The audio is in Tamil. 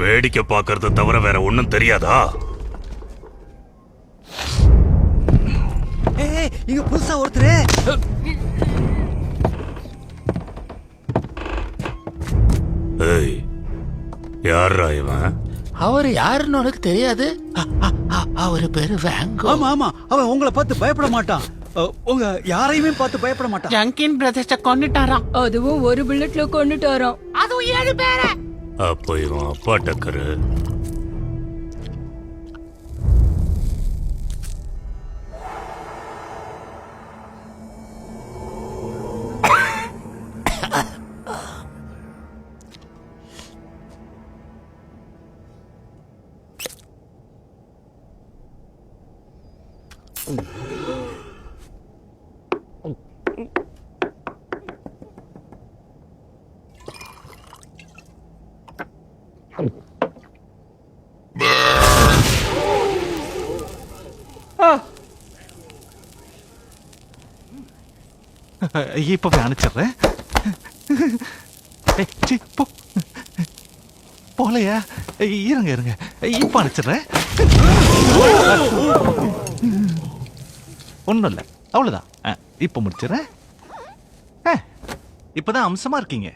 வேடிக்கை பார்க்கறத தவிர வேற ஒண்ணும் தெரியாதா? இங்க புதுசா ஒருத்தரு. ஏய், யாரா இவன்? அவர் யாருன்னு உனக்கு தெரியாது? அவரு பேரு வேங்கோ. ஆமா ஆமா, அவன் உங்களை பார்த்து பயப்பட மாட்டான். உங்க யாரையுமே பார்த்து பயப்பட மாட்டான். ஜங்கின் பிரதர்ஸ கொன்னுட்டாராம். அதுவும் ஒரு புல்லட்ல கொன்னுட்டாராம். அதுவும் 7 பேரை. அப்போ இவன் அப்பா டக்கரு. இப்பவே அனுப்பிச்சிடுறேன். போலையா? இருங்க இருங்க, இப்ப அனுப்பிச்சிடுறேன். ஒன்றும் இல்லை, அவ்வளோதான். இப்ப முடிச்சிடுறேன். இப்பதான் அம்சமா இருக்கீங்க.